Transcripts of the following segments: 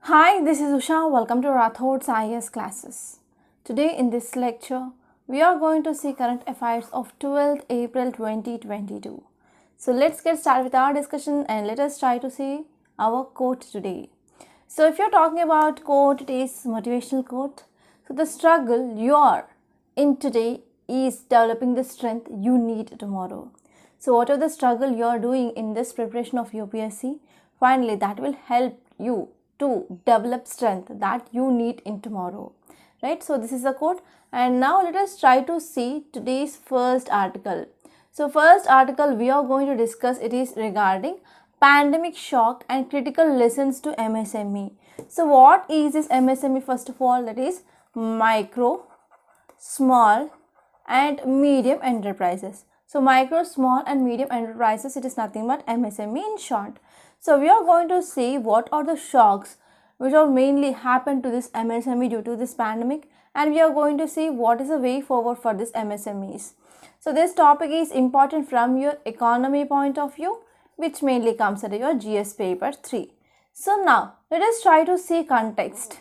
Hi, this is Usha. Welcome to Rathod's IAS classes. Today in this lecture, we are going to see current affairs of 12th April 2022. So let's get started with our discussion and let us try to see our quote today. So if you're talking about quote, it is motivational quote. So the struggle you are in today is developing the strength you need tomorrow. So whatever the struggle you are doing in this preparation of UPSC, finally that will help you to develop strength that you need in tomorrow, right? So this is the quote, and now let us try to see today's first article. So first article we are going to discuss, it is regarding pandemic shock and critical lessons to MSME. So what is this MSME? First of all, that is micro, small and medium enterprises. So micro, small and medium enterprises, it is nothing but MSME in short. So we are going to see what are the shocks which are mainly happened to this MSME due to this pandemic, and we are going to see what is the way forward for this MSMEs. So this topic is important from your economy point of view, which mainly comes under your GS paper 3. So now let us try to see context.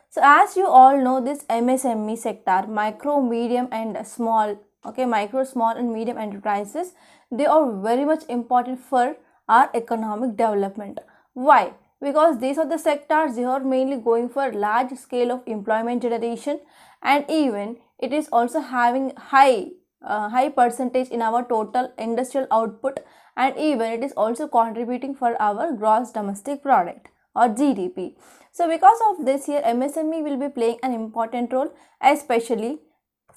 So as you all know, this MSME sector, micro, medium and small, micro, small and medium enterprises, they are very much important for our economic development. Why? Because these are the sectors, they are mainly going for large scale of employment generation, and even it is also having high percentage in our total industrial output, and even it is also contributing for our gross domestic product or GDP. So because of this here, MSME will be playing an important role, especially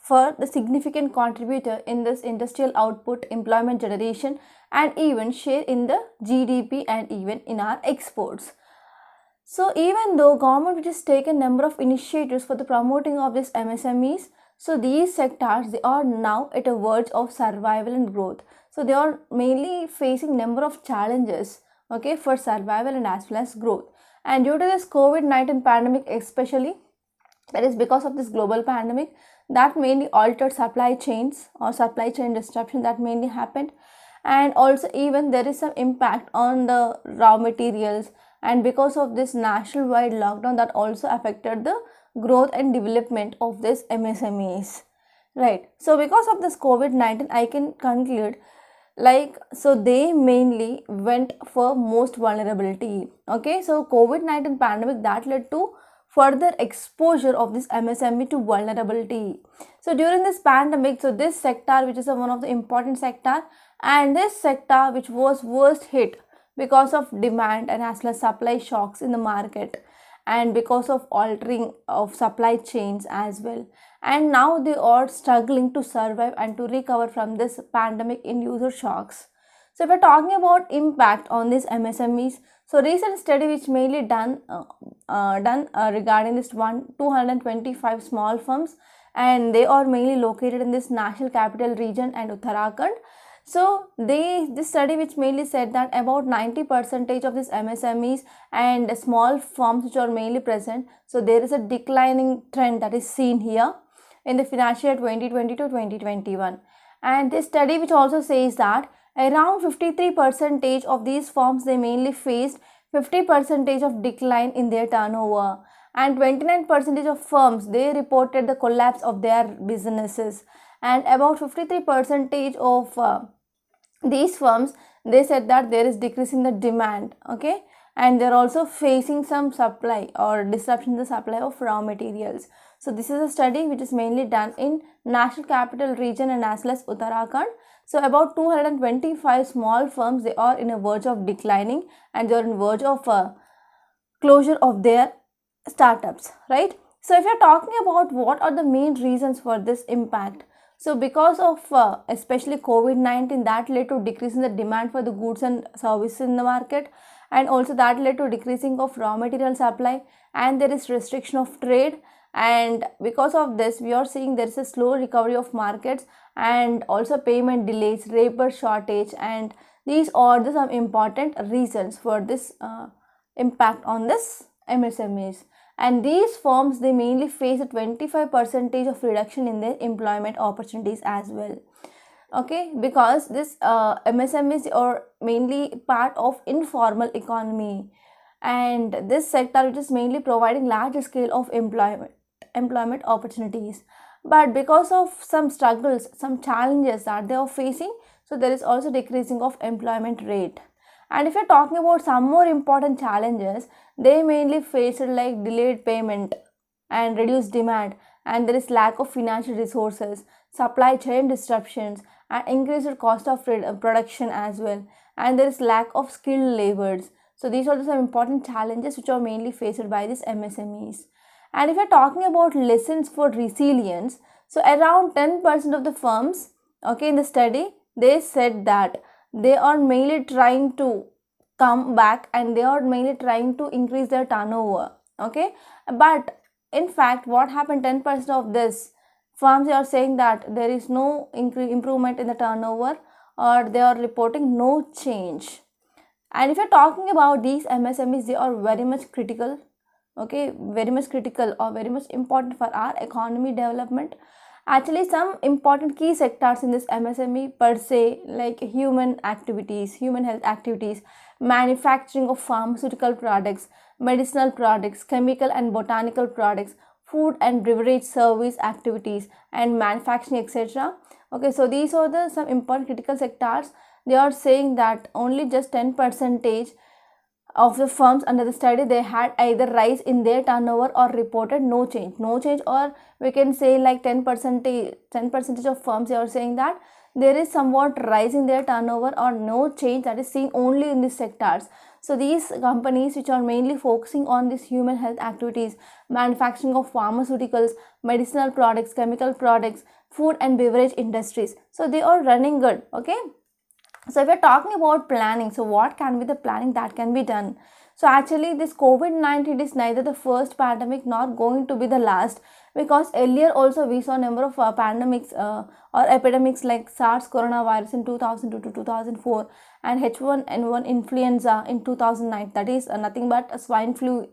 for the significant contributor in this industrial output, employment generation and even share in the GDP and even in our exports. So even though government which has taken number of initiatives for the promoting of these MSMEs, so these sectors, they are now at a verge of survival and growth. So they are mainly facing number of challenges, for survival and as well as growth. And due to this COVID-19 pandemic especially, that is because of this global pandemic, that mainly altered supply chains or supply chain disruption that mainly happened, and also even there is some impact on the raw materials, and because of this nationwide lockdown that also affected the growth and development of this MSMEs, right? So because of this COVID-19, I can conclude so they mainly went for most vulnerability. So COVID-19 pandemic that led to further exposure of this MSME to vulnerability. So during this pandemic, so this sector which is one of the important sector, and this sector which was worst hit because of demand and as well as supply shocks in the market, and because of altering of supply chains as well, and now they are struggling to survive and to recover from this pandemic induced shocks. So if we're talking about impact on these MSMEs, so recent study which mainly done regarding this 225 small firms, and they are mainly located in this national capital region and Uttarakhand. So this study which mainly said that about 90% of these MSMEs and small firms which are mainly present, so there is a declining trend that is seen here in the financial year 2020 to 2021. And this study which also says that around 53% of these firms, they mainly faced 50% of decline in their turnover, and 29% of firms, they reported the collapse of their businesses, and about 53% of these firms, they said that there is decrease in the demand, and they're also facing some supply or disruption in the supply of raw materials. So this is a study which is mainly done in National Capital Region and as well as Uttarakhand. So about 225 small firms, they are in a verge of declining, and they are in verge of closure of their startups, right? So if you're talking about what are the main reasons for this impact, so because of especially COVID-19, that led to decrease in the demand for the goods and services in the market, and also that led to decreasing of raw material supply, and there is restriction of trade, and because of this we are seeing there is a slow recovery of markets, and also payment delays, labor shortage, and these are the some important reasons for this impact on this MSMEs. And these firms, they mainly face a 25% of reduction in their employment opportunities as well, because this MSMEs are mainly part of informal economy, and this sector which is mainly providing large scale of employment opportunities. But because of some struggles, some challenges that they are facing, so there is also decreasing of employment rate. And if you're talking about some more important challenges, they mainly faced like delayed payment and reduced demand, and there is lack of financial resources, supply chain disruptions, and increased cost of production as well, and there is lack of skilled laborers. So these are some important challenges which are mainly faced by these MSMEs. And if you're talking about lessons for resilience, so around 10% of the firms, okay, in the study, they said that they are mainly trying to come back and they are mainly trying to increase their turnover, okay. But in fact, what happened, 10% of this firms are saying that there is no improvement in the turnover, or they are reporting no change. And if you're talking about these MSMEs, they are very much critical, okay, very much critical or very much important for our economy development. Actually, some important key sectors in this MSME per se, like human health activities, manufacturing of pharmaceutical products, medicinal products, chemical and botanical products, food and beverage service activities, and manufacturing, etc. Okay, so these are the some important critical sectors. They are saying that only just 10% of the firms under the study, they had either rise in their turnover or reported no change, or we can say like 10% of firms, they are saying that there is somewhat rise in their turnover or no change that is seen only in these sectors. So these companies which are mainly focusing on these human health activities, manufacturing of pharmaceuticals, medicinal products, chemical products, food and beverage industries, so they are running good, okay. So if we're talking about planning, so what can be the planning that can be done? So actually this COVID-19 is neither the first pandemic nor going to be the last, because earlier also we saw a number of pandemics or epidemics like SARS coronavirus in 2002 to 2004 and H1N1 influenza in 2009, that is nothing but a swine flu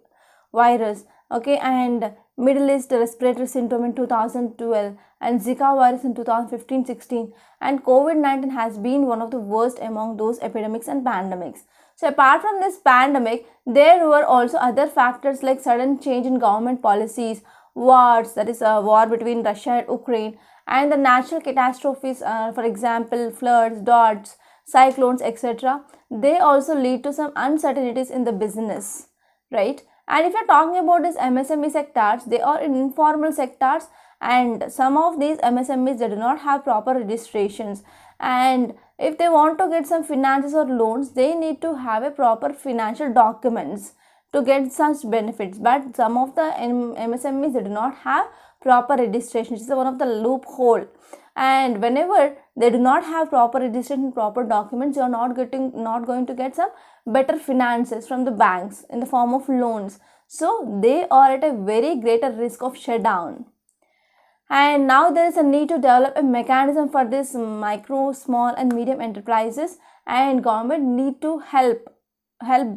virus, okay, and Middle East respiratory syndrome in 2012 and Zika virus in 2015-16, and COVID-19 has been one of the worst among those epidemics and pandemics. So apart from this pandemic, there were also other factors like sudden change in government policies, wars, that is a war between Russia and Ukraine, and the natural catastrophes, for example floods, droughts, cyclones, etc. They also lead to some uncertainties in the business, right? And if you're talking about these MSME sectors, they are in informal sectors, and some of these MSMEs, they do not have proper registrations, and if they want to get some finances or loans, they need to have a proper financial documents to get such benefits. But some of the MSMEs, they do not have proper registration. This is one of the loophole, and whenever they do not have proper registration, proper documents, you are not going to get some better finances from the banks in the form of loans. So they are at a very greater risk of shutdown. And now there is a need to develop a mechanism for this micro, small and medium enterprises, and government need to help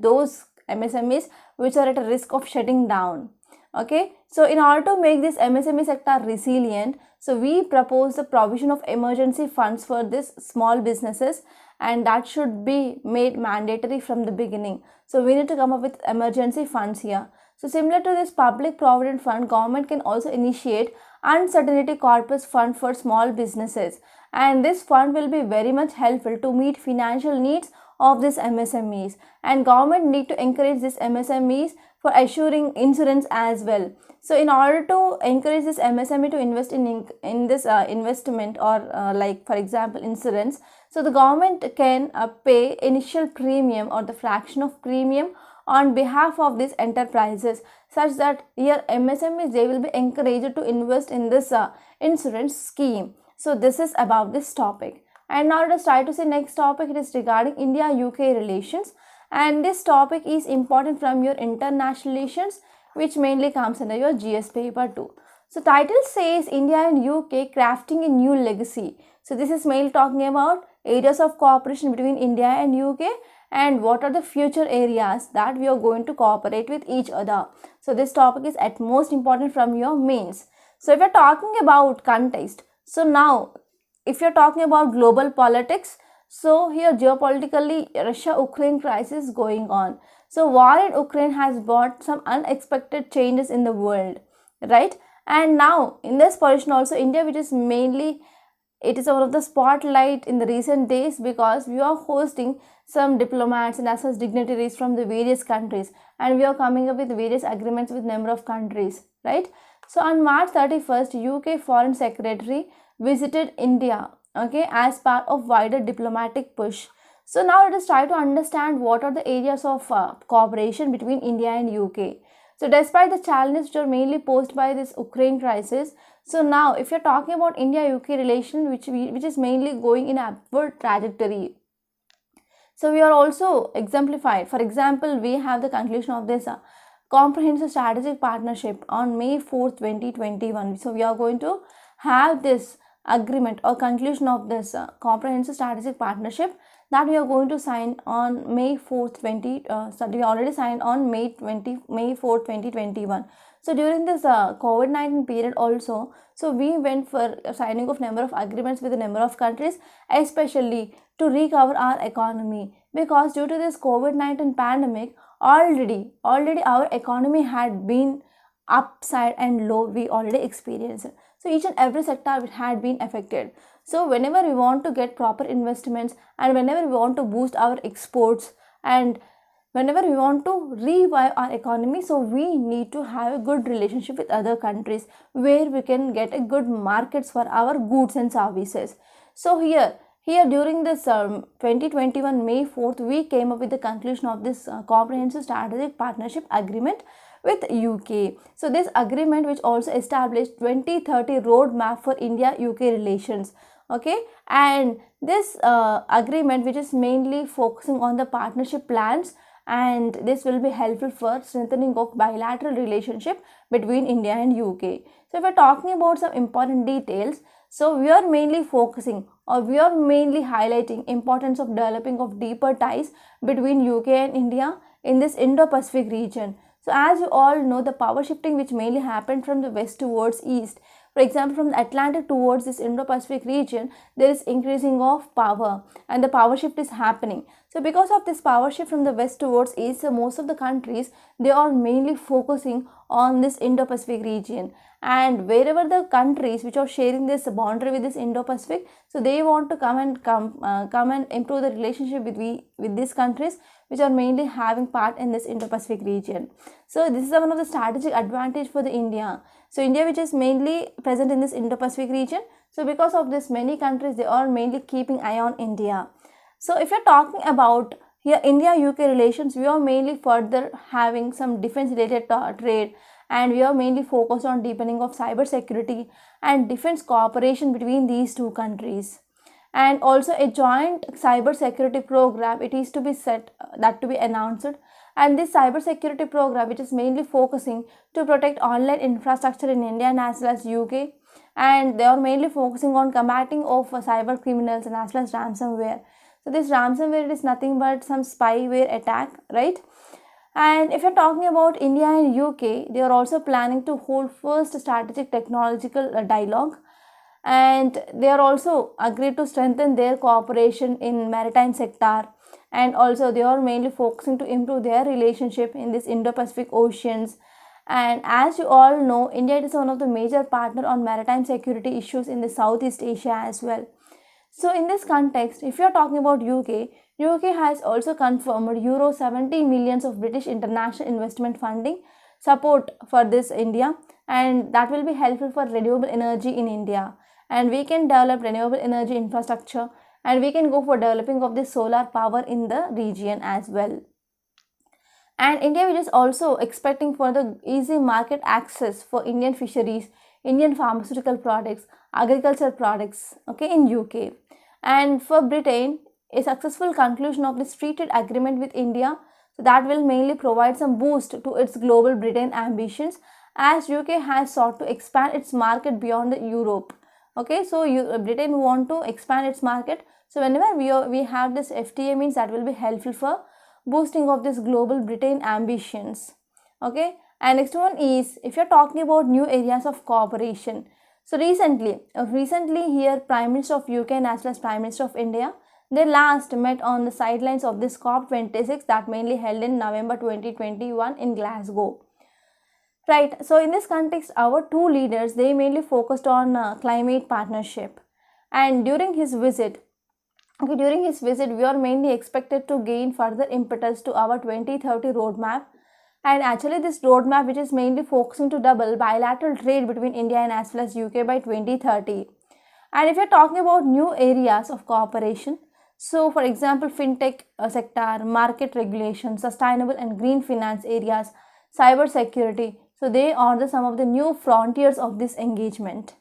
those MSMEs which are at a risk of shutting down. Okay, so in order to make this MSME sector resilient, so we propose the provision of emergency funds for this small businesses, and that should be made mandatory from the beginning. So we need to come up with emergency funds here. So similar to this public provident fund, government can also initiate uncertainty corpus fund for small businesses, and this fund will be very much helpful to meet financial needs of these MSMEs, and government need to encourage these MSMEs for assuring insurance as well. So in order to encourage this MSME to invest in this investment or like for example insurance, so the government can pay initial premium or the fraction of premium on behalf of these enterprises, such that here MSMEs, they will be encouraged to invest in this insurance scheme. So this is about this topic. And now let us try to see next topic. It is regarding India-UK relations, and this topic is important from your international relations, which mainly comes under your GS paper 2. So title says India and UK crafting a new legacy. So this is mainly talking about areas of cooperation between India and UK, and what are the future areas that we are going to cooperate with each other. So this topic is at most important from your mains. So if you're talking about context, so now if you're talking about global politics, so here geopolitically Russia-Ukraine crisis is going on. So war in Ukraine has brought some unexpected changes in the world, right? And now in this position also, India, which is mainly, it is one of the spotlight in the recent days, because we are hosting some diplomats and as well as dignitaries from the various countries, and we are coming up with various agreements with number of countries, right? So on March 31st, UK Foreign Secretary visited India, okay, as part of wider diplomatic push. So now let us try to understand what are the areas of cooperation between India and UK. So despite the challenges which are mainly posed by this Ukraine crisis, so now if you're talking about India-UK relation, which is mainly going in upward trajectory. So we are also exemplified. For example, we have the conclusion of this comprehensive strategic partnership on May 4th, 2021. So we are going to have this agreement or conclusion of this comprehensive strategic partnership that we are going to sign on May 4th, we already signed on May 4th, 2021. So during this COVID-19 period also, so we went for signing of number of agreements with a number of countries, especially to recover our economy, because due to this COVID-19 pandemic, already our economy had been upside and low, we already experienced. So each and every sector had been affected. So whenever we want to get proper investments, and whenever we want to boost our exports, and whenever we want to revive our economy, so we need to have a good relationship with other countries where we can get a good markets for our goods and services. So here during this 2021 May 4th, we came up with the conclusion of this comprehensive strategic partnership agreement with UK. So this agreement, which also established 2030 roadmap for India-UK relations, okay, and this agreement, which is mainly focusing on the partnership plans, and this will be helpful for strengthening of bilateral relationship between India and UK. So if we're talking about some important details, so we are mainly focusing, or we are mainly highlighting importance of developing of deeper ties between UK and India in this Indo-Pacific region. So as you all know, the power shifting which mainly happened from the west towards east, for example, from the Atlantic towards this Indo-Pacific region, there is increasing of power, and the power shift is happening. So because of this power shift from the west towards east, so most of the countries, they are mainly focusing on this Indo-Pacific region, and wherever the countries which are sharing this boundary with this Indo-Pacific, so they want to come and improve the relationship with these countries which are mainly having part in this Indo-Pacific region. So this is one of the strategic advantage for the India. So India, which is mainly present in this Indo-Pacific region, so because of this, many countries, they are mainly keeping eye on India. So if you're talking about here India-UK relations, we are mainly further having some defense related trade, and we are mainly focused on deepening of cyber security and defense cooperation between these two countries. And also a joint cyber security program, it is to be set, that to be announced. And this cyber security program, which is mainly focusing to protect online infrastructure in India and as well as UK, and they are mainly focusing on combating of cyber criminals and as well as ransomware. So this ransomware is nothing but some spyware attack, right? And if you're talking about India and UK, they are also planning to hold first strategic technological dialogue, and they are also agreed to strengthen their cooperation in maritime sector, and also they are mainly focusing to improve their relationship in this Indo-Pacific oceans. And as you all know, India is one of the major partner on maritime security issues in the Southeast Asia as well. So in this context, if you are talking about UK has also confirmed euro 70 millions of British international investment funding support for this India, and that will be helpful for renewable energy in India, and we can develop renewable energy infrastructure, and we can go for developing of the solar power in the region as well. And India, which is also expecting for the easy market access for Indian fisheries, Indian pharmaceutical products, agricultural products, okay, in UK. And for Britain, a successful conclusion of this free trade agreement with India, so that will mainly provide some boost to its global Britain ambitions, as UK has sought to expand its market beyond the Europe. Okay, so Britain want to expand its market. So whenever we have this FTA, means that will be helpful for boosting of this global Britain ambitions. Okay, and next one is, if you're talking about new areas of cooperation. So recently here Prime Minister of UK and as well as Prime Minister of India, They last met on the sidelines of this COP26 that mainly held in November 2021 in Glasgow. Right, so in this context, our two leaders, they mainly focused on climate partnership. And during his visit, we are mainly expected to gain further impetus to our 2030 roadmap. And actually, this roadmap, which is mainly focusing to double bilateral trade between India and as well as UK by 2030. And if you're talking about new areas of cooperation, so for example, fintech sector, market regulation, sustainable and green finance areas, cyber security. So they are some of the new frontiers of this engagement.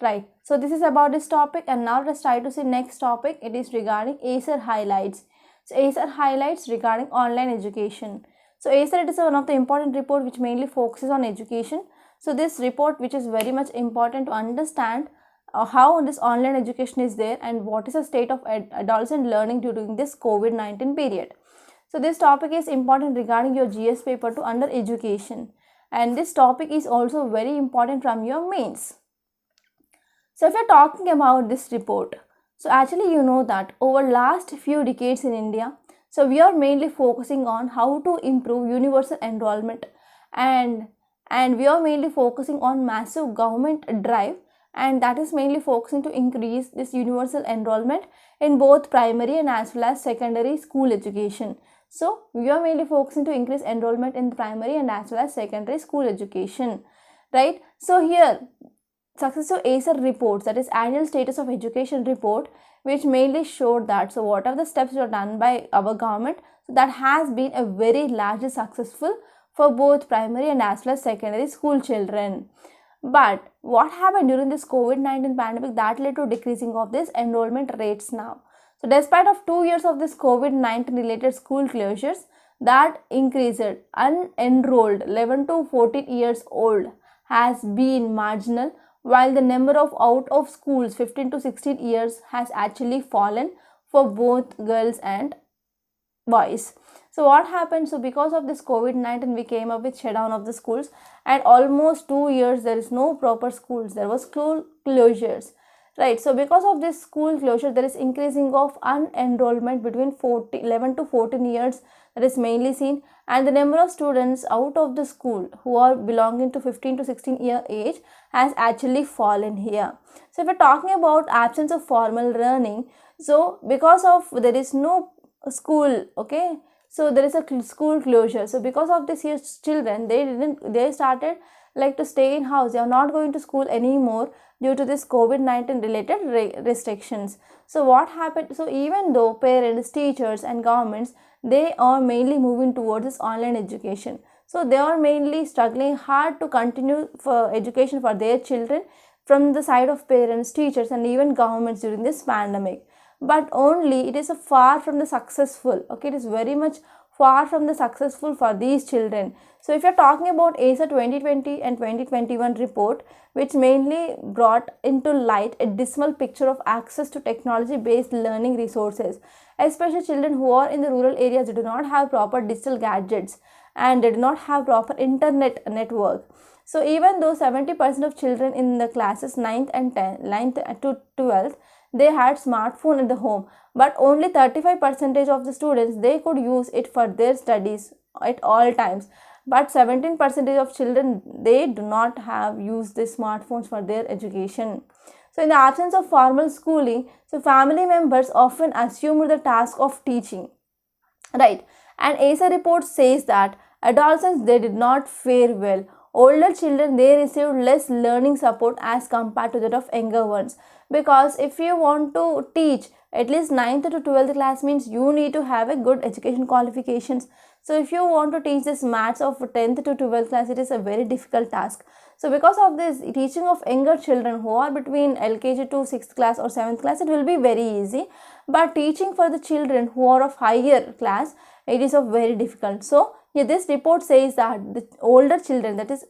Right. So this is about this topic, and now let's try to see next topic. It is regarding ACER highlights. So ACER highlights regarding online education. So ACER, it is one of the important report which mainly focuses on education. So this report, which is very much important to understand how this online education is there and what is the state of adolescent learning during this COVID-19 period. So this topic is important regarding your GS paper 2 under education, and this topic is also very important from your mains. So if you're talking about this report, so actually you know that over last few decades in India, so we are mainly focusing on how to improve universal enrollment, and we are mainly focusing on massive government drive, and that is mainly focusing to increase this universal enrollment in both primary and as well as secondary school education. So we are mainly focusing to increase enrollment in primary and as well as secondary school education, right? So here, successive ACER reports, that is annual status of education report, which mainly showed that, so what are the steps were done by our government, so that has been a very largely successful for both primary and as well as secondary school children. But what happened during this COVID-19 pandemic that led to decreasing of this enrollment rates now. So despite of 2 years of this COVID-19 related school closures, that increased unenrolled 11 to 14 years old has been marginal, while the number of out of schools 15 to 16 years has actually fallen for both girls and boys. So what happened? So because of this COVID-19, we came up with shutdown of the schools, and almost 2 years there is no proper schools. There was school closures, right? So because of this school closure, there is increasing of unenrollment between 11 to 14 years, that is mainly seen, and the number of students out of the school who are belonging to 15 to 16 year age has actually fallen here. So if we're talking about absence of formal learning, so because of there is no school, okay, so there is a school closure. So because of this, here children, they started like to stay in house. They are not going to school anymore due to this COVID-19 related restrictions. So what happened? So even though parents, teachers and governments, they are mainly moving towards this online education. So they are mainly struggling hard to continue for education for their children from the side of parents, teachers and even governments during this pandemic. But only it is a far from the successful, okay, it is very much far from the successful for these children. So if you're talking about ACER 2020 and 2021 report, which mainly brought into light a dismal picture of access to technology based learning resources, especially children who are in the rural areas, they do not have proper digital gadgets and they do not have proper internet network. So even though 70% of children in the classes 9th to 12th, they had smartphone at the home, but only 35% of the students, they could use it for their studies at all times. But 17% of children, they do not have used the smartphones for their education. So in the absence of formal schooling, so family members often assumed the task of teaching, right? And ACER report says that adolescents, they did not fare well. Older children, they received less learning support as compared to that of younger ones, because if you want to teach at least 9th to 12th class, means you need to have a good education qualifications. So if you want to teach this maths of 10th to 12th class, it is a very difficult task. So because of this, teaching of younger children who are between LKG to 6th class or 7th class, it will be very easy, but teaching for the children who are of higher class, it is of very difficult. So yeah, this report says that the older children, that is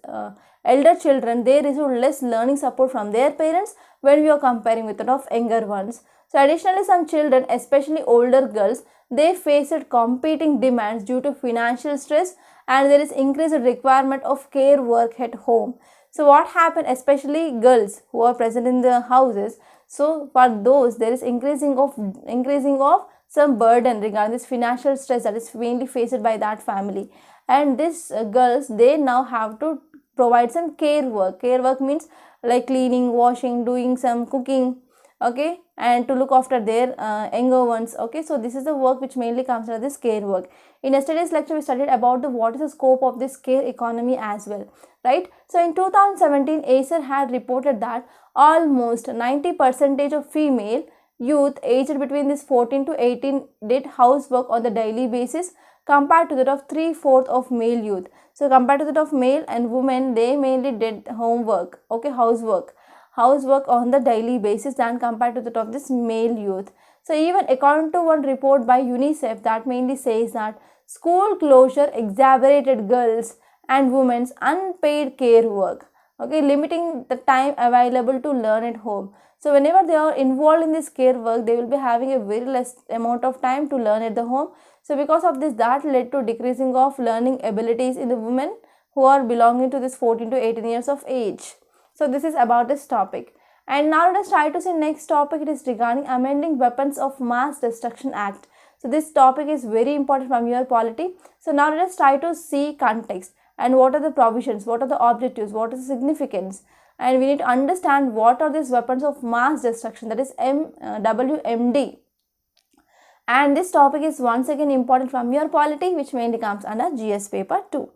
elder children, they receive less learning support from their parents when we are comparing with that of younger ones. So additionally, some children, especially older girls, they faced competing demands due to financial stress, and there is increased requirement of care work at home. So what happened, especially girls who are present in the houses, So for those, there is increasing of some burden regarding this financial stress that is mainly faced by that family. And these girls, they now have to provide some care work. Care work means like cleaning, washing, doing some cooking, okay, and to look after their younger ones. Okay, so this is the work which mainly comes under this care work. In yesterday's lecture, we studied about the what is the scope of this care economy as well, right? So in 2017, ACER had reported that almost 90% of female youth aged between this 14 to 18 did housework on the daily basis, compared to that of 3/4 of male youth. So compared to that of male and women, they mainly did homework, okay, housework on the daily basis than compared to that of this male youth. So even according to one report by UNICEF, that mainly says that school closure exacerbated girls and women's unpaid care work, okay, limiting the time available to learn at home. So whenever they are involved in this care work, they will be having a very less amount of time to learn at the home. So because of this, that led to decreasing of learning abilities in the women who are belonging to this 14 to 18 years of age. So this is about this topic. And now let us try to see next topic. It is regarding amending Weapons of Mass Destruction Act. So this topic is very important from your polity. So now let us try to see context and what are the provisions, what are the objectives, what is the significance, and we need to understand what are these weapons of mass destruction, that is WMD. And this topic is once again important from your polity, which mainly comes under GS paper 2.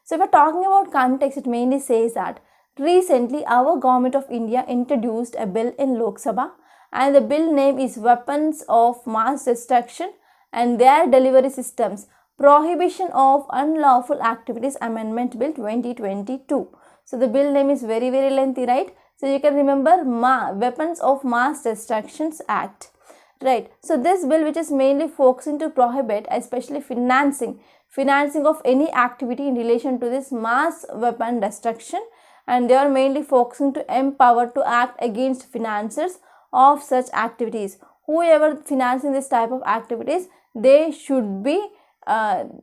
So if we are talking about context, it mainly says that recently our government of India introduced a bill in Lok Sabha, and the bill name is Weapons of Mass Destruction and Their Delivery Systems, Prohibition of Unlawful Activities Amendment Bill 2022. So the bill name is very lengthy, right? So you can remember Weapons of Mass Destructions Act, right? So this bill, which is mainly focusing to prohibit especially financing of any activity in relation to this mass weapon destruction, and they are mainly focusing to empower to act against financiers of such activities. Whoever financing this type of activities, they should be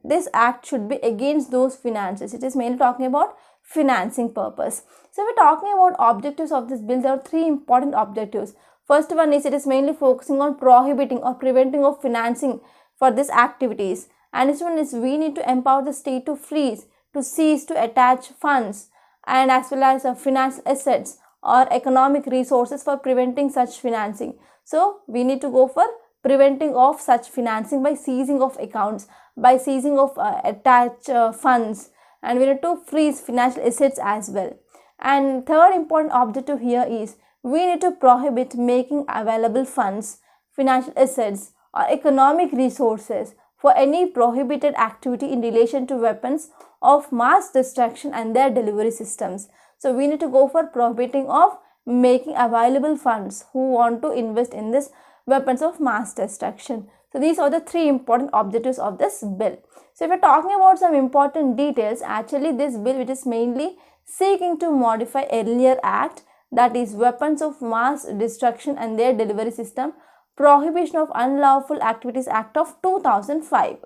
this act should be against those financiers. It is mainly talking about financing purpose. So we're talking about objectives of this bill. There are three important objectives. First one is it is mainly focusing on prohibiting or preventing of financing for these activities. And this one is we need to empower the state to freeze, to seize, to attach funds, and as well as financial assets or economic resources for preventing such financing. So we need to go for preventing of such financing by seizing of accounts, by seizing of attached funds, and we need to freeze financial assets as well. And third important objective here is we need to prohibit making available funds, financial assets or economic resources for any prohibited activity in relation to weapons of mass destruction and their delivery systems. So we need to go for prohibiting of making available funds who want to invest in this weapons of mass destruction. So these are the three important objectives of this bill. So if we're talking about some important details, actually this bill, which is mainly seeking to modify earlier act, that is Weapons of Mass Destruction and Their Delivery System, Prohibition of Unlawful Activities Act of 2005.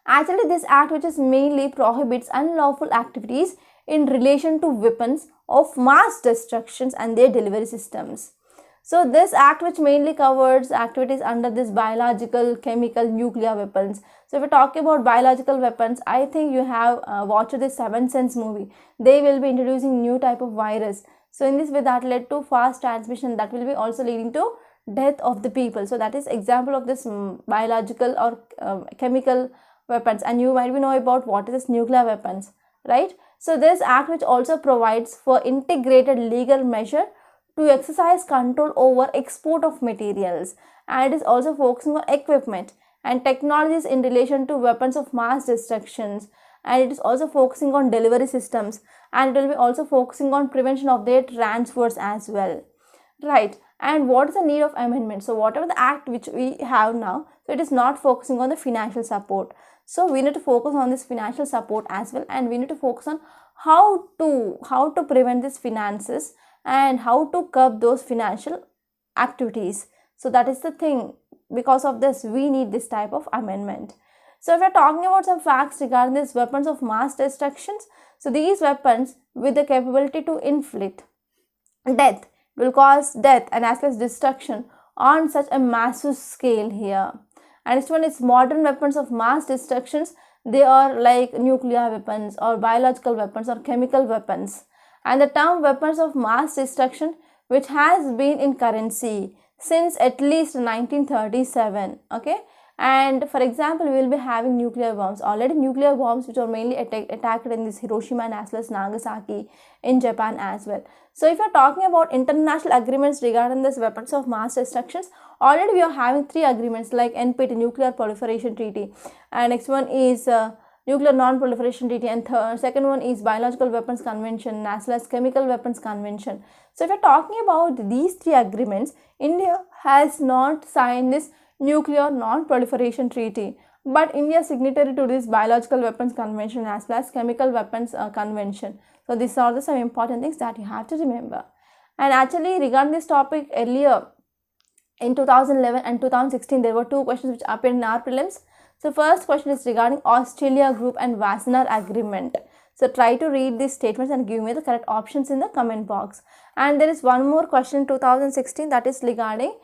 Actually this act, which is mainly prohibits unlawful activities in relation to weapons of mass destructions and their delivery systems. So this act, which mainly covers activities under this biological, chemical, nuclear weapons. So if we're talking about biological weapons, I think you have watched this Seventh Sense movie. They will be introducing new type of virus. So in this way, that led to fast transmission, that will be also leading to death of the people. So that is example of this biological or chemical weapons. And you might be know about what is this nuclear weapons, right? So this act, which also provides for integrated legal measure to exercise control over export of materials, and it is also focusing on equipment and technologies in relation to weapons of mass destructions, and it is also focusing on delivery systems, and it will be also focusing on prevention of their transfers as well, right? And what is the need of amendment? So whatever the act which we have now, so it is not focusing on the financial support. So we need to focus on this financial support as well, and we need to focus on how to prevent this finances and how to curb those financial activities. So that is the thing. Because of this, we need this type of amendment. So if we are talking about some facts regarding these weapons of mass destructions, so these weapons with the capability to inflict death, will cause death and as well as destruction on such a massive scale here. And next one is modern weapons of mass destructions. They are like nuclear weapons or biological weapons or chemical weapons. And the term weapons of mass destruction, which has been in currency since at least 1937, okay. And for example, we will be having nuclear bombs. Already nuclear bombs which are mainly attacked in this Hiroshima and as well as Nagasaki in Japan as well. So if you are talking about international agreements regarding this weapons of mass destructions, already we are having 3 agreements like NPT, Nuclear Proliferation Treaty, and next one is Nuclear Non-Proliferation Treaty, and second one is Biological Weapons Convention as well as Chemical Weapons Convention. So if you are talking about these 3 agreements, India has not signed this Nuclear Non-Proliferation Treaty, but India is signatory to this Biological Weapons Convention as well as Chemical Weapons Convention. So these are some important things that you have to remember. And actually regarding this topic, earlier in 2011 and 2016 there were 2 questions which appeared in our prelims. So first question is regarding Australia Group and Wassenaar Agreement. So try to read these statements and give me the correct options in the comment box. And there is one more question in 2016 that is regarding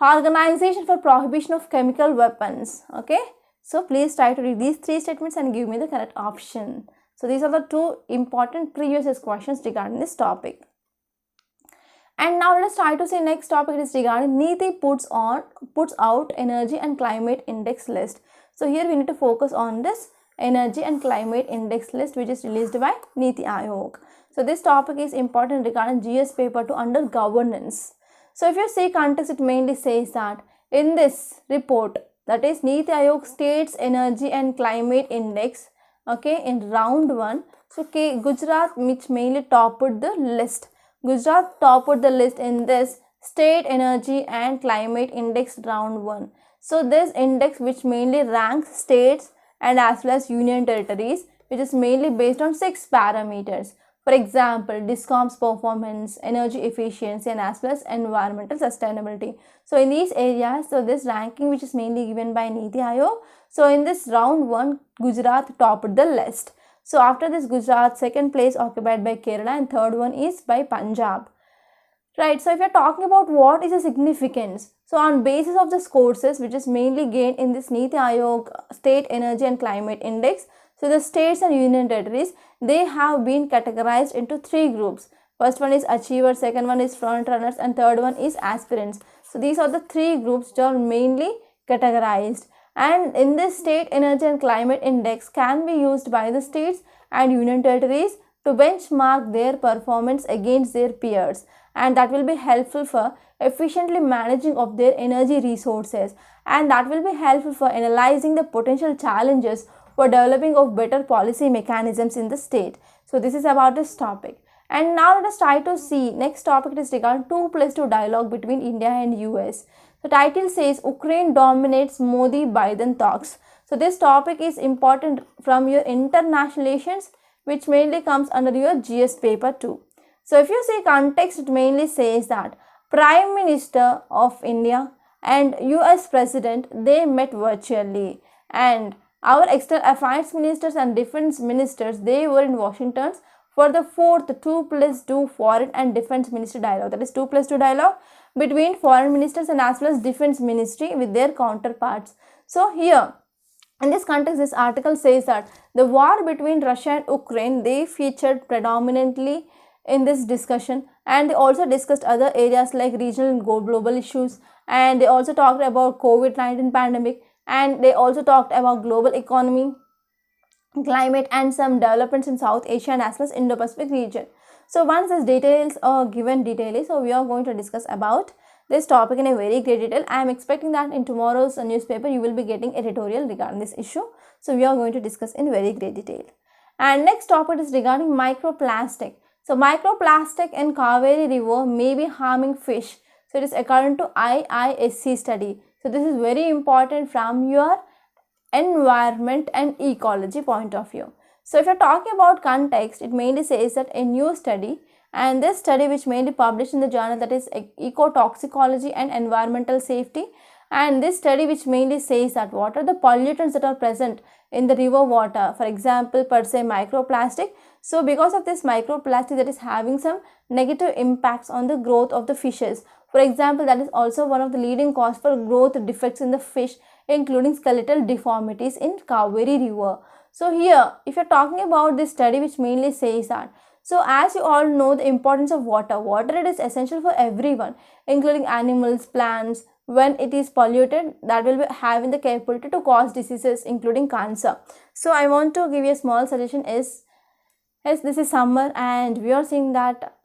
Organization for Prohibition of Chemical Weapons. Okay, so please try to read these 3 statements and give me the correct option. So these are the 2 important previous year questions regarding this topic. And now let us try to see next topic. It is regarding NITI puts out Energy and Climate Index list. So here we need to focus on this Energy and Climate Index list which is released by NITI Aayog. So this topic is important regarding GS paper 2 under governance. So if you see context, it mainly says that in this report, that is NITI Aayog states Energy and Climate Index, okay, in round 1. So Gujarat which mainly topped the list. Gujarat topped the list in this State Energy and Climate Index round 1. So this index which mainly ranks states and as well as union territories, which is mainly based on 6 parameters. For example, DISCOM's performance, energy efficiency and as well as environmental sustainability. So in these areas, so this ranking which is mainly given by NITI Aayog. So in this round 1, Gujarat topped the list. So after this, Gujarat, second place occupied by Kerala and third one is by Punjab. Right, so if you are talking about what is the significance, so on basis of the courses which is mainly gained in this NITI Aayog State Energy and Climate Index, so the states and union territories, they have been categorized into 3 groups. First one is achievers, second one is front runners and third one is aspirants. So these are the 3 groups which are mainly categorized. And in this State Energy and Climate Index can be used by the states and union territories to benchmark their performance against their peers, and that will be helpful for efficiently managing of their energy resources, and that will be helpful for analyzing the potential challenges for developing of better policy mechanisms in the state. So this is about this topic. And now let us try to see next topic. It is regarding 2+2 dialogue between India and US. The title says Ukraine dominates Modi-Biden talks. So this topic is important from your international relations, which mainly comes under your GS paper 2. So if you see context, it mainly says that Prime Minister of India and US President, they met virtually, and our external affairs ministers and defense ministers, they were in Washington for the 4th 2+2 foreign and defense ministry dialogue. That is 2+2 dialogue between foreign ministers and as well as defense ministry with their counterparts. So here in this context, this article says that the war between Russia and Ukraine, they featured predominantly in this discussion, and they also discussed other areas like regional and global issues, and they also talked about COVID-19 pandemic, and they also talked about global economy, climate and some developments in South Asia and as well as Indo-Pacific region. So once these details are given detailedly, so we are going to discuss about this topic in a very great detail. I am expecting that in tomorrow's newspaper you will be getting editorial regarding this issue. So we are going to discuss in very great detail. And next topic is regarding microplastic. So microplastic in Kaveri river may be harming fish. So it is according to IISC study. So this is very important from your environment and ecology point of view. So if you are talking about context, it mainly says that a new study, and this study which mainly published in the journal that is Ecotoxicology and Environmental Safety, and this study which mainly says that what are the pollutants that are present in the river water, for example per se microplastic. So because of this microplastic, that is having some negative impacts on the growth of the fishes. For example, that is also one of the leading cause for growth defects in the fish, including skeletal deformities in Kaveri river. So here, if you're talking about this study, which mainly says that, so as you all know the importance of water, it is essential for everyone, including animals, plants. When it is polluted, that will be having the capability to cause diseases, including cancer. So I want to give you a small suggestion is, as this is summer and we are seeing that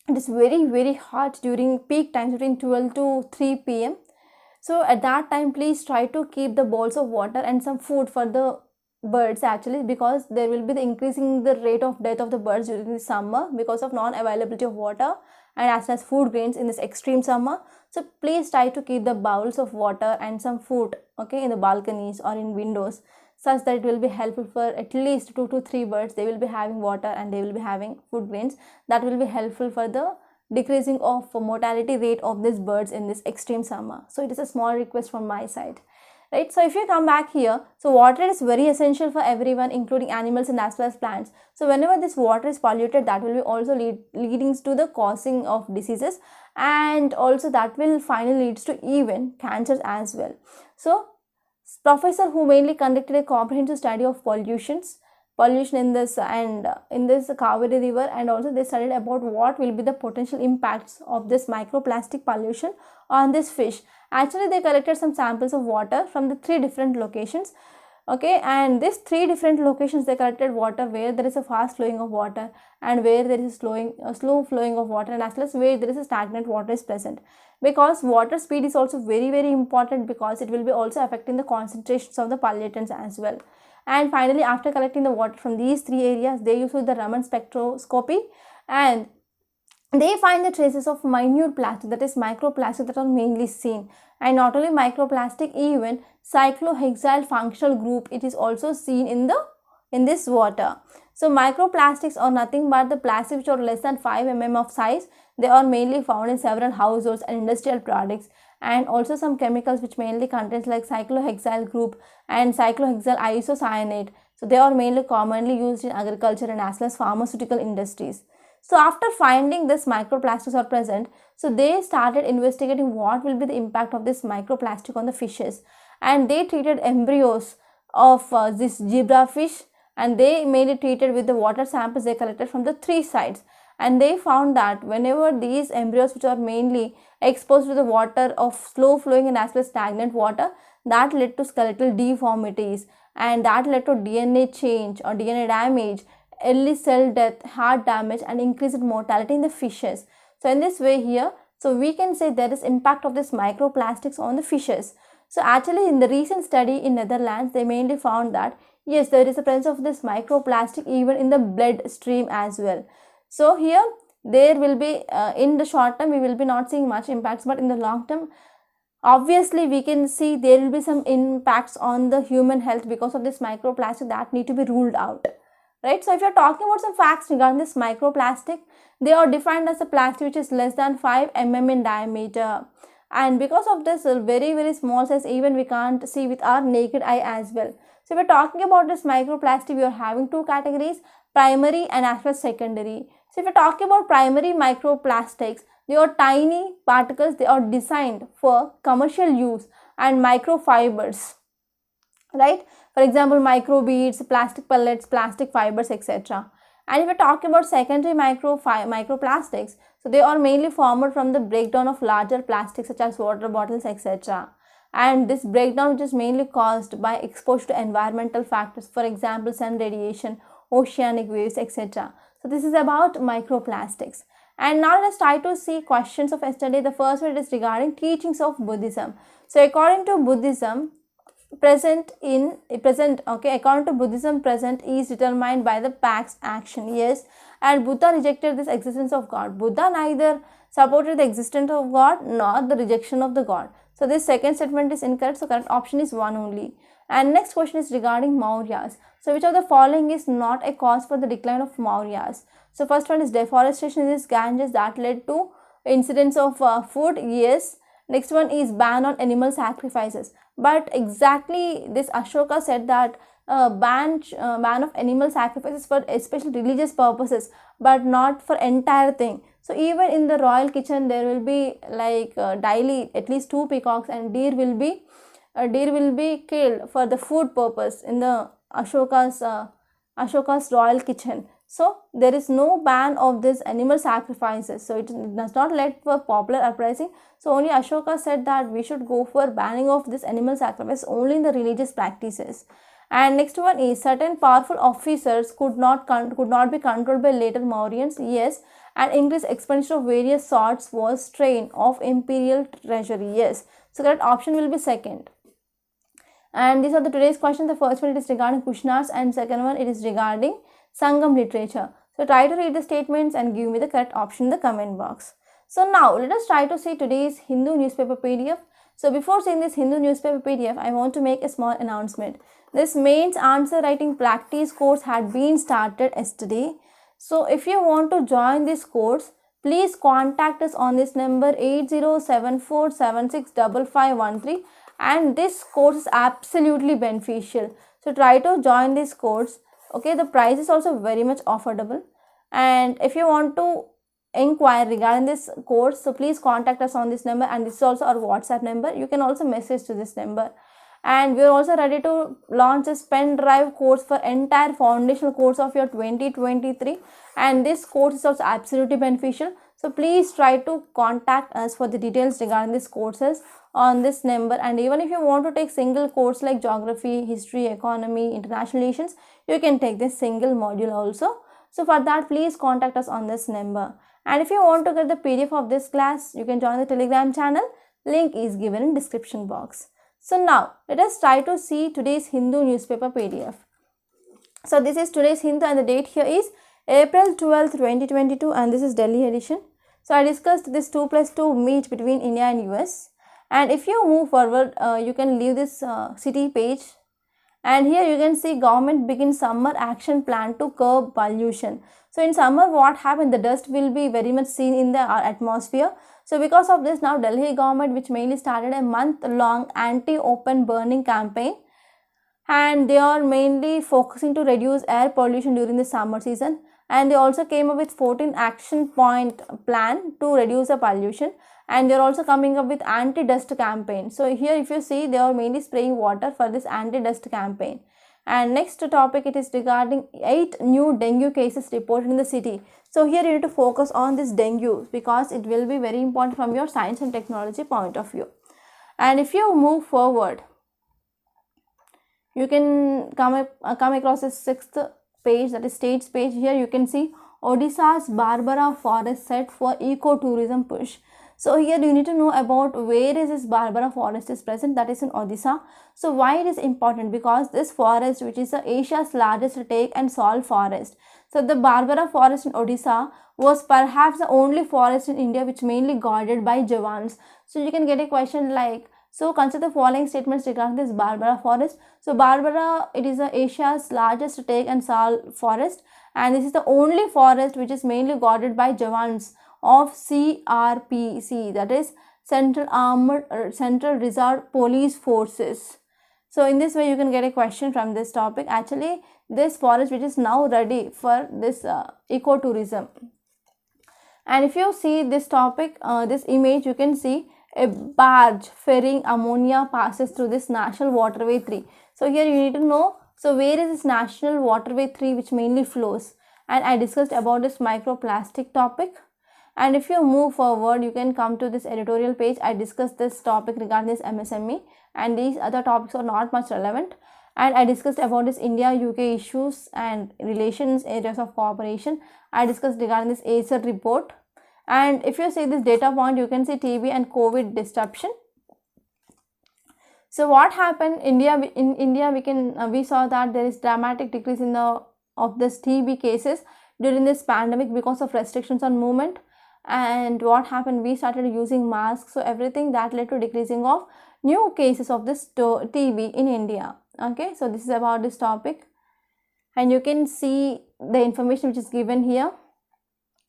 it is very hot during peak times between 12 to 3 p.m. So at that time, please try to keep the bowls of water and some food for the birds actually, because there will be the increasing the rate of death of the birds during the summer because of non-availability of water and as well as food grains in this extreme summer. So please try to keep the bowls of water and some food, okay, in the balconies or in windows, such that it will be helpful for at least 2 to 3 birds. They will be having water and they will be having food grains. That will be helpful for the decreasing of mortality rate of these birds in this extreme summer. So it is a small request from my side. Right, so if you come back here, so water is very essential for everyone, including animals and as well as plants. So whenever this water is polluted, that will be also leading to the causing of diseases, and also that will finally leads to even cancers as well. So professor who mainly conducted a comprehensive study of pollution in this and in this Kaveri river, and also they studied about what will be the potential impacts of this microplastic pollution on this fish. Actually, they collected some samples of water from the 3 different locations, okay, and these 3 different locations they collected water where there is a fast flowing of water and where there is a slow flowing of water, and as well as where there is a stagnant water is present, because water speed is also very important, because it will be also affecting the concentrations of the pollutants as well. And finally, after collecting the water from these 3 areas, they used the Raman spectroscopy and they find the traces of minute plastic, that is microplastic, that are mainly seen. And not only microplastic, even cyclohexyl functional group, it is also seen in this water. So microplastics are nothing but the plastics which are less than 5 mm of size. They are mainly found in several households and industrial products, and also some chemicals which mainly contains like cyclohexyl group and cyclohexyl isocyanate. So they are mainly commonly used in agriculture and as well as pharmaceutical industries. So after finding this microplastics are present, so they started investigating what will be the impact of this microplastic on the fishes, and they treated embryos of this zebrafish, and they mainly treated with the water samples they collected from the 3 sites, and they found that whenever these embryos which are mainly exposed to the water of slow flowing and as well as stagnant water, that led to skeletal deformities, and that led to DNA change or DNA damage, early cell death, heart damage, and increased mortality in the fishes. So in this way here, so we can say there is impact of this microplastics on the fishes. So actually in the recent study in Netherlands, they mainly found that yes, there is a presence of this microplastic even in the blood stream as well. So here there will be in the short term we will be not seeing much impacts, but in the long term obviously we can see there will be some impacts on the human health because of this microplastic that need to be ruled out. Right, so if you're talking about some facts regarding this microplastic, they are defined as a plastic which is less than 5 mm in diameter, and because of this very small size, even we can't see with our naked eye as well. So if we're talking about this microplastic, we are having 2 categories, primary and as well as secondary. So if you're talking about primary microplastics, they are tiny particles, they are designed for commercial use and microfibers, right? For example, microbeads, plastic pellets, plastic fibers, etc. And if we talk about secondary microplastics, so they are mainly formed from the breakdown of larger plastics such as water bottles, etc. And this breakdown which is mainly caused by exposure to environmental factors, for example, sun radiation, oceanic waves, etc. So this is about microplastics. And now let's try to see questions of yesterday. The first one is regarding teachings of Buddhism. So according to Buddhism, present according to Buddhism, present is determined by the past action. Yes, and Buddha rejected this existence of God. Buddha neither supported the existence of God nor the rejection of the God. So this second statement is incorrect. So correct option is 1 only. And next question is regarding Mauryas. So which of the following is not a cause for the decline of Mauryas? So first one is deforestation in this Ganges that led to incidents of food. Yes. Next one is ban on animal sacrifices. But exactly this Ashoka said that ban of animal sacrifices for especially religious purposes, but not for entire thing. So even in the royal kitchen there will be like daily at least 2 peacocks, and deer will be killed for the food purpose in the Ashoka's royal kitchen. So there is no ban of this animal sacrifices. So it does not lead for popular uprising. So only Ashoka said that we should go for banning of this animal sacrifice only in the religious practices. And next one is certain powerful officers could not be controlled by later Mauryans. Yes. And increased expenditure of various sorts was strain of imperial treasury. Yes. So correct option will be second. And these are the today's questions. The first one it is regarding Kushnars, and second one it is regarding Sangam literature. So try to read the statements and give me the correct option in the comment box. So now let us try to see today's Hindu newspaper PDF. So before seeing this Hindu newspaper PDF, I want to make a small announcement. This mains answer writing practice course had been started yesterday. So if you want to join this course, please contact us on this number 8074765513, and this course is absolutely beneficial. So try to join this course. Okay, the price is also very much affordable, and if you want to inquire regarding this course, so please contact us on this number, and this is also our WhatsApp number. You can also message to this number. And we are also ready to launch this pen drive course for entire foundational course of your 2023, and this course is also absolutely beneficial. So please try to contact us for the details regarding these courses on this number. And even if you want to take single course like geography, history, economy, international relations, you can take this single module also. So for that, please contact us on this number. And if you want to get the PDF of this class, you can join the Telegram channel. Link is given in description box. So now let us try to see today's Hindu newspaper PDF. So this is today's Hindu, and the date here is April 12th, 2022, and this is Delhi edition. So I discussed this 2+2 meet between India and US. And if you move forward, you can leave this city page. And here you can see government begins summer action plan to curb pollution. So in summer, what happened? The dust will be very much seen in the atmosphere. So because of this, now Delhi government, which mainly started a month-long anti-open burning campaign, and they are mainly focusing to reduce air pollution during the summer season. And they also came up with 14 action point plan to reduce the pollution, and they are also coming up with anti-dust campaign. So here if you see, they are mainly spraying water for this anti-dust campaign. And next topic, it is regarding 8 new dengue cases reported in the city. So here you need to focus on this dengue because it will be very important from your science and technology point of view. And if you move forward, you can come across the 6th page, that is states page. Here you can see Odisha's Barbara forest set for ecotourism push. So here you need to know about where is this Barbara forest is present, that is in Odisha. So why it is important? Because this forest, which is Asia's largest teak and sal forest. So the Barbara forest in Odisha was perhaps the only forest in India which mainly guarded by Jawans. So you can get a question like, so consider the following statements regarding this Barbara forest. So Barbara, it is Asia's largest teak and sal forest, and this is the only forest which is mainly guarded by Jawans of CRPC, that is Central Reserve Police Forces. So in this way you can get a question from this topic. Actually, this forest which is now ready for this ecotourism. And if you see this topic, this image, you can see a barge ferrying ammonia passes through this National Waterway 3. So here you need to know, so where is this National Waterway 3 which mainly flows? And I discussed about this microplastic topic. And if you move forward, you can come to this editorial page. I discussed this topic regarding this MSME, and these other topics are not much relevant. And I discussed about this India-UK issues and relations, areas of cooperation. I discussed regarding this ACER report. And if you see this data point, you can see TB and COVID disruption. So what happened in India? We saw that there is dramatic decrease in of this TB cases during this pandemic because of restrictions on movement. And what happened? We started using masks, so everything that led to decreasing of new cases of this TB in India. Okay, so this is about this topic, and you can see the information which is given here.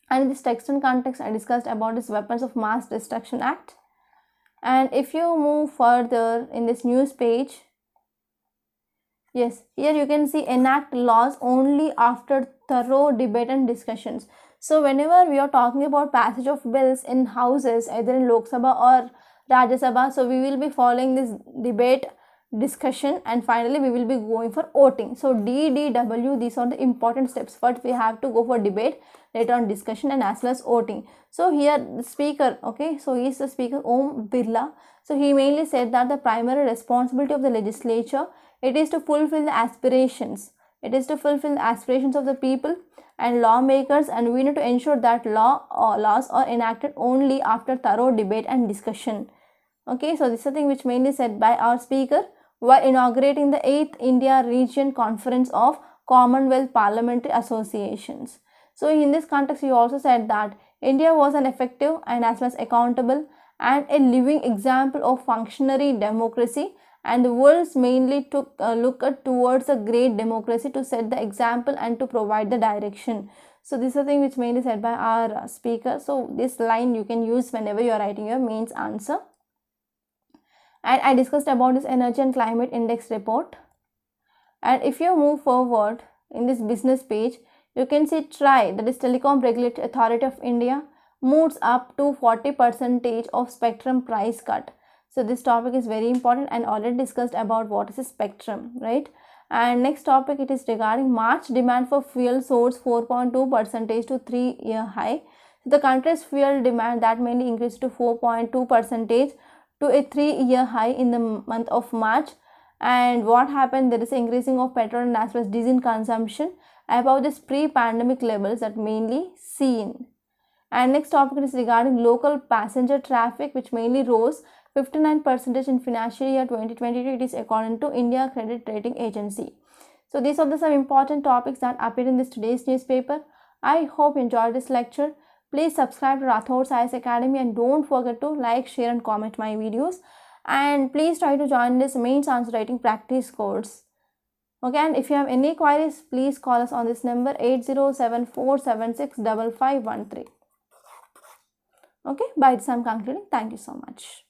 And in this text and context, I discussed about this Weapons of Mass Destruction Act. And if you move further in this news page, Yes, here you can see enact laws only after thorough debate and discussions. So whenever we are talking about passage of bills in houses, either in Lok Sabha or Rajya Sabha, so we will be following this debate, discussion, and finally we will be going for voting. So DDW, these are the important steps. First we have to go for debate, later on discussion, and as well as voting. So here the speaker, okay, so he is the speaker Om Birla. So he mainly said that the primary responsibility of the legislature, it is to fulfill the aspirations. It is to fulfill the aspirations of the people and lawmakers, and we need to ensure that laws are enacted only after thorough debate and discussion. Okay, so this is the thing which mainly said by our speaker while inaugurating the 8th India Region Conference of Commonwealth Parliamentary Associations. So in this context, he also said that India was an effective and as well as accountable and a living example of functionary democracy, and the world's mainly took a look towards a great democracy to set the example and to provide the direction. So this is the thing which mainly said by our speaker. So this line you can use whenever you are writing your mains answer. And I discussed about this energy and climate index report. And if you move forward in this business page, you can see TRAI, that is Telecom Regulatory Authority of India, moves up to 40% of spectrum price cut. So this topic is very important and already discussed about what is a spectrum, right? And next topic, it is regarding March demand for fuel soars 4.2% to 3-year high. So the country's fuel demand that mainly increased to 4.2% to a 3-year high in the month of March. And what happened? There is an increasing of petrol and as well as diesel consumption above this pre-pandemic levels that mainly seen. And next topic is regarding local passenger traffic, which mainly rose 59% in financial year 2022. It is according to India Credit Rating Agency. So these are some important topics that appear in this today's newspaper. I hope you enjoyed this lecture. Please subscribe to Rathod's IAS Academy and don't forget to like, share and comment my videos. And please try to join this mains answer writing practice course. Okay, and if you have any queries, please call us on this number 8074765513. Okay, by this I'm concluding. Thank you so much.